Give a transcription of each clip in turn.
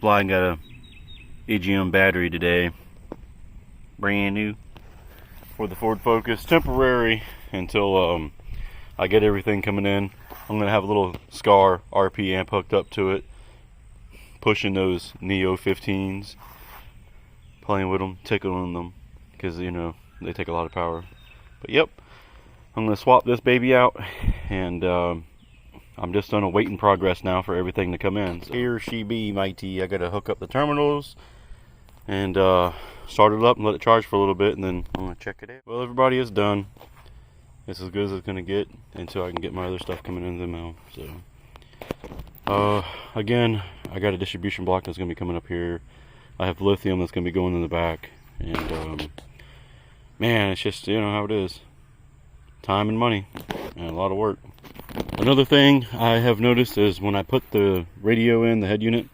supply got a EGM battery today, brand new, for the Ford Focus. Temporary until I get everything coming in. I'm gonna have a little Scar RP amp hooked up to it, pushing those Neo 15s, playing with them, tickling them, because you know they take a lot of power. But yep, I'm gonna swap this baby out, and I'm just on a wait in progress now for everything to come in. So here she be, mighty. I gotta hook up the terminals and start it up and let it charge for a little bit, and then I'm gonna check it out. Well, everybody is done. It's as good as it's gonna get until I can get my other stuff coming into the mail. So again, I got a distribution block that's gonna be coming up here. I have lithium that's gonna be going in the back, and man, it's just, you know how it is. Time and money and a lot of work. Another thing I have noticed is when I put the radio in, the head unit,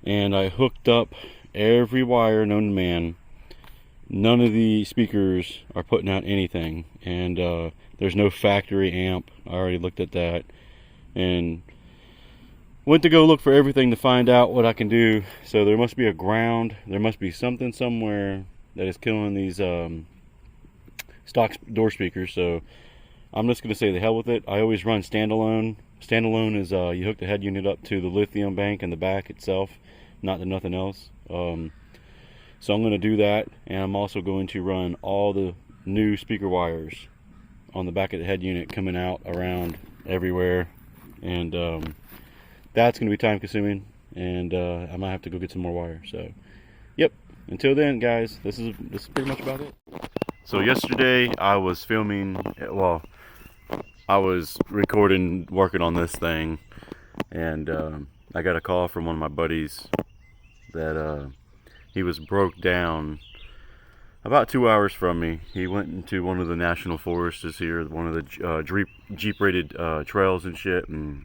and I hooked up every wire known to man, none of the speakers are putting out anything, and there's no factory amp. I already looked at that and went to go look for everything to find out what I can do. So there must be a ground, there must be something somewhere that is killing these stock door speakers. So I'm just gonna say the hell with it. I always run standalone. Standalone is you hook the head unit up to the lithium bank in the back itself, not to nothing else. So I'm gonna do that, and I'm also going to run all the new speaker wires on the back of the head unit coming out around everywhere, and that's gonna be time consuming, and I might have to go get some more wire. So yep, until then guys, this is pretty much about it. So yesterday I was filming, well, I was recording, working on this thing, and I got a call from one of my buddies that he was broke down about 2 hours from me. He went into one of the national forests here, one of the Jeep rated trails and shit, and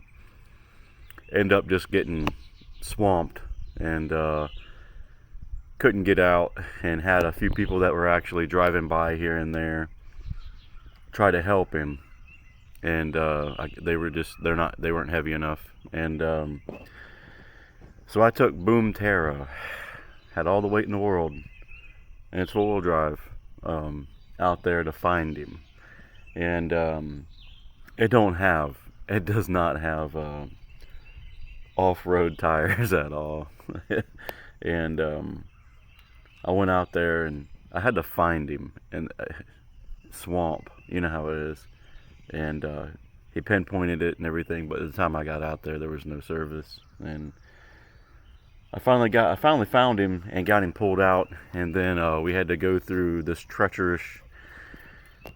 ended up just getting swamped, and couldn't get out, and had a few people that were actually driving by here and there try to help him, and they weren't heavy enough, and so I took Boom Terra, had all the weight in the world, and it's four-wheel drive, out there to find him, and it does not have off-road tires at all. And I went out there and I had to find him in swamp, you know how it is, and he pinpointed it and everything, but at the time I got out there was no service, and I finally found him and got him pulled out, and then we had to go through this treacherous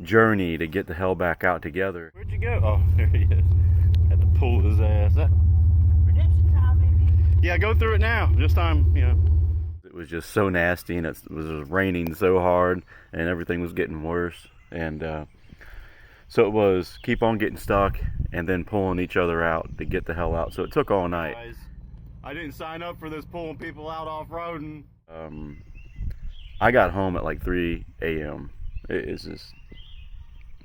journey to get the hell back out together. Where'd you go? Oh, there he is. Had to pull his ass. Redemption time, baby. Yeah, go through it now. This time, you know. It was just so nasty, and it was raining so hard, and everything was getting worse, and so it was keep on getting stuck and then pulling each other out to get the hell out. So it took all night. I didn't sign up for this pulling people out off-roading. I got home at like 3 a.m. It's just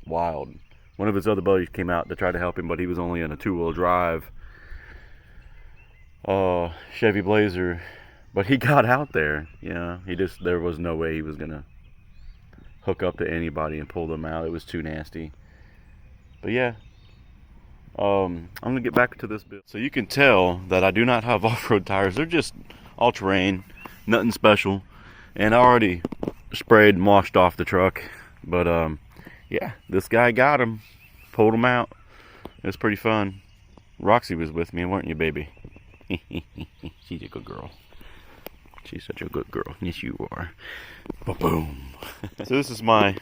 wild. One of his other buddies came out to try to help him, but he was only in a two-wheel drive Chevy Blazer. But he got out there, you know. There was no way he was gonna hook up to anybody and pull them out. It was too nasty. But yeah, I'm gonna get back to this build. So you can tell that I do not have off-road tires. They're just all-terrain, nothing special. And I already sprayed and washed off the truck. But yeah, this guy got him, pulled him out. It was pretty fun. Roxy was with me, weren't you, baby? She's a good girl. She's such a good girl. Yes, you are. Ba-boom. So this is my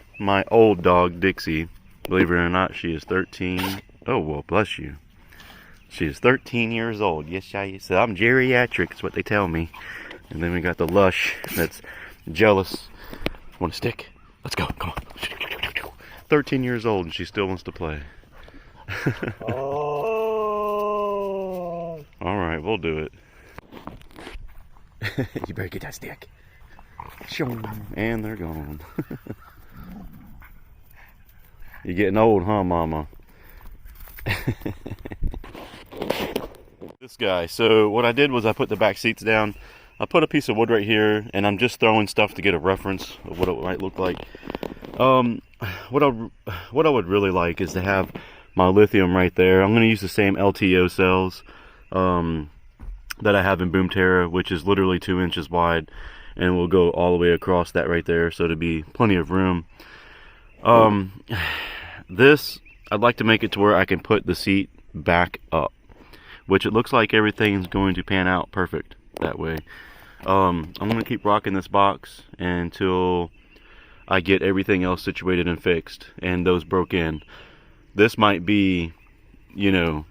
old dog, Dixie. Believe it or not, she is 13. Oh, well, bless you. She is 13 years old. Yes, I said I'm geriatric. That's what they tell me. And then we got the Lush that's jealous. Want a stick? Let's go. Come on. 13 years old, and she still wants to play. Oh. All right, we'll do it. You better get that stick. And they're gone. You're getting old, huh, Mama? This guy. So what I did was I put the back seats down. I put a piece of wood right here, and I'm just throwing stuff to get a reference of what it might look like. What I would really like is to have my lithium right there. I'm going to use the same LTO cells that I have in Boom Terra, which is literally 2 inches wide, and we'll go all the way across that right there, so to be plenty of room. This, I'd like to make it to where I can put the seat back up, which it looks like everything's going to pan out perfect that way. I'm going to keep rocking this box until I get everything else situated and fixed, and those broke in. This might be, you know,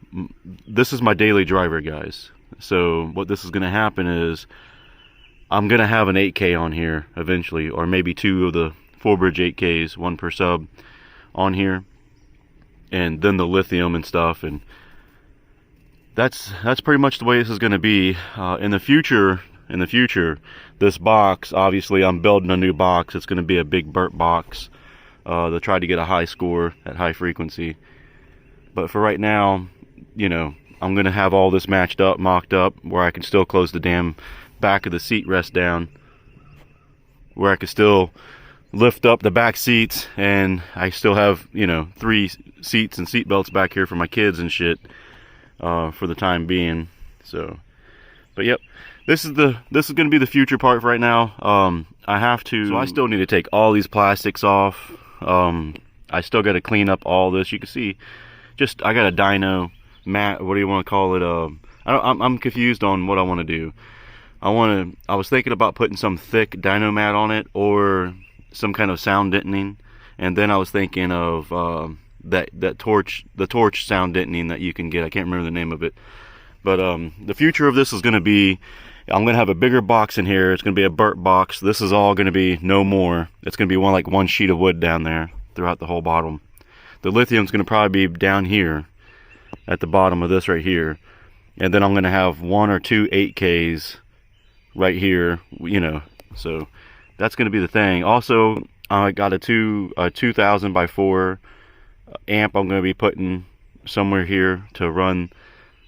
this is my daily driver, guys. So what this is going to happen is I'm going to have an 8K on here eventually, or maybe 2 of the full bridge 8Ks, 1 per sub on here, and then the lithium and stuff, and that's pretty much the way this is going to be. In the future, this box, obviously I'm building a new box. It's going to be a big burp box to try to get a high score at high frequency. But for right now, you know, I'm going to have all this matched up, mocked up, where I can still close the damn back of the seat rest down, where I can still lift up the back seats, and I still have, you know, 3 seats and seat belts back here for my kids and shit for the time being. So, but yep. This is going to be the future part for right now. I have to, so I still need to take all these plastics off. I still got to clean up all this. You can see, I got a dyno mat, what do you want to call it? I'm confused on what I want to do. I was thinking about putting some thick dyno mat on it, or some kind of sound deadening. And then I was thinking of the torch sound deadening that you can get. I can't remember the name of it. But the future of this is going to be, I'm going to have a bigger box in here. It's going to be a burp box. This is all going to be no more. It's going to be one sheet of wood down there throughout the whole bottom. The lithium's going to probably be down here at the bottom of this right here. And then I'm going to have 1 or 2 8Ks right here, you know. So that's going to be the thing. Also, I got a 2000 by 4 amp I'm going to be putting somewhere here to run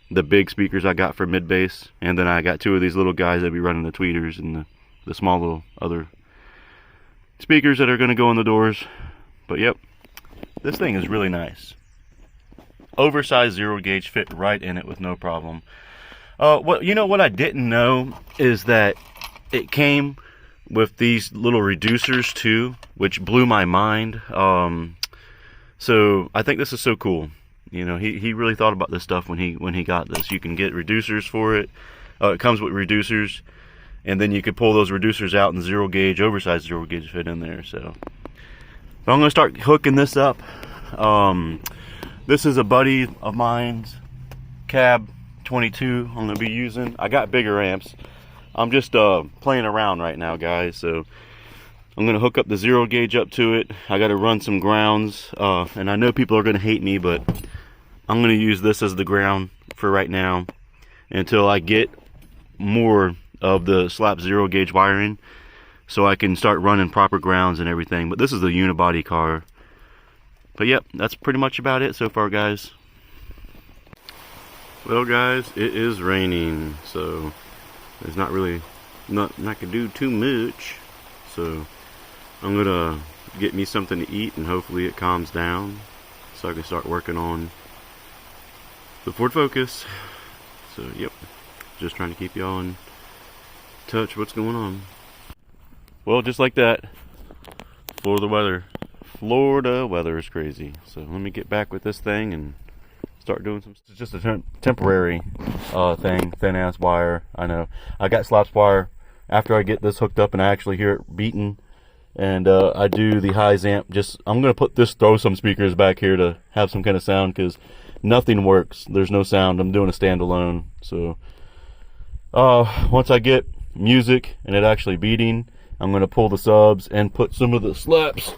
the big speakers I got for mid bass, and then I got 2 of these little guys that be running the tweeters and the small little other speakers that are going to go in the doors. But yep, this thing is really nice. Oversized 0 gauge, fit right in it with no problem. What I didn't know is that it came with these little reducers too, which blew my mind. So I think this is so cool. You know, he really thought about this stuff when he got this. You can get reducers for it. It comes with reducers, and then you could pull those reducers out and the 0 gauge, oversized 0 gauge fit in there. So I'm gonna start hooking this up. This is a buddy of mine's cab 22 I'm gonna be using. I got bigger amps. I'm just playing around right now, guys. So I'm gonna hook up the 0 gauge up to it. I gotta run some grounds, and I know people are gonna hate me, but I'm gonna use this as the ground for right now until I get more of the Slapz 0 gauge wiring, so I can start running proper grounds and everything. But this is a unibody car. But yep, that's pretty much about it so far, guys. Well, guys, it is raining, so there's not really nothing I can do too much. So I'm gonna get me something to eat, and hopefully it calms down so I can start working on the Ford Focus. So yep, just trying to keep y'all in touch what's going on. Well, just like that, Florida weather is crazy. So let me get back with this thing and start doing some. It's just a temporary thing, thin ass wire. I know I got Slapz wire. After I get this hooked up and I actually hear it beating, and I do the highs amp, I'm gonna throw some speakers back here to have some kind of sound, because nothing works. There's no sound. I'm doing a standalone. So once I get music and it actually beating, I'm gonna pull the subs and put some of the Slapz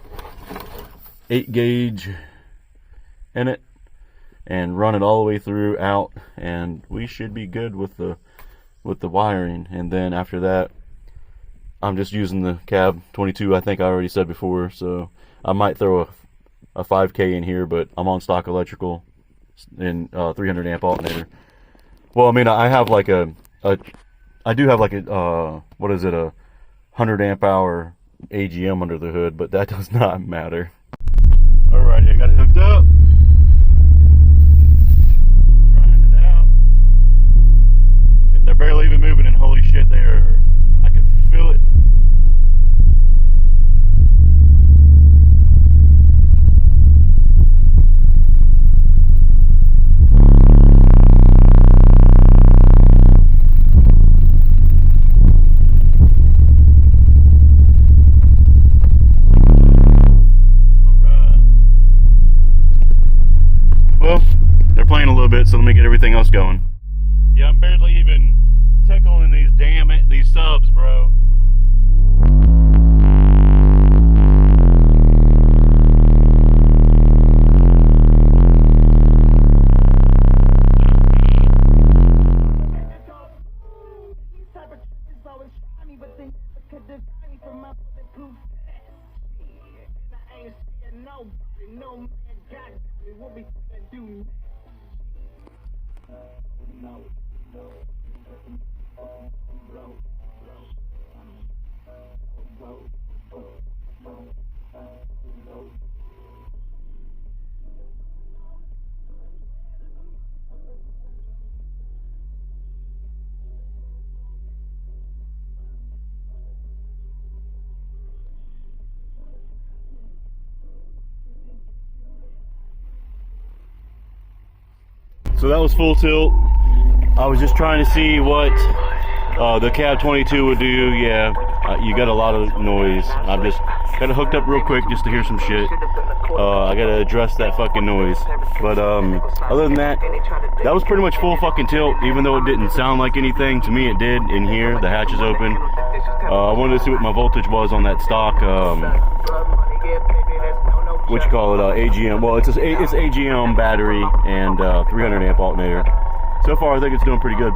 8 gauge in it and run it all the way through out, and we should be good with the wiring. And then after that, I'm just using the cab 22, I think I already said before, so I might throw a 5K in here, but I'm on stock electrical and 300 amp alternator. Well, I mean, I have like I do have like a, what is it, a 100 amp hour AGM under the hood, but that does not matter. Alrighty, I got it hooked up. Trying it out. They're barely even moving, and holy shit, I can feel it. Well, they're playing a little bit, so let me get everything else going. Yeah, I'm barely even tickling these subs, bro. So that was full tilt. I was just trying to see what the cab 22 would do. Yeah, you got a lot of noise. I've just got it hooked up real quick just to hear some shit. I gotta address that fucking noise. But other than that, that was pretty much full fucking tilt. Even though it didn't sound like anything, to me it did in here. The hatch is open. I wanted to see what my voltage was on that stock. What you call it? AGM. Well, it's AGM battery and 300 amp alternator. So far, I think it's doing pretty good.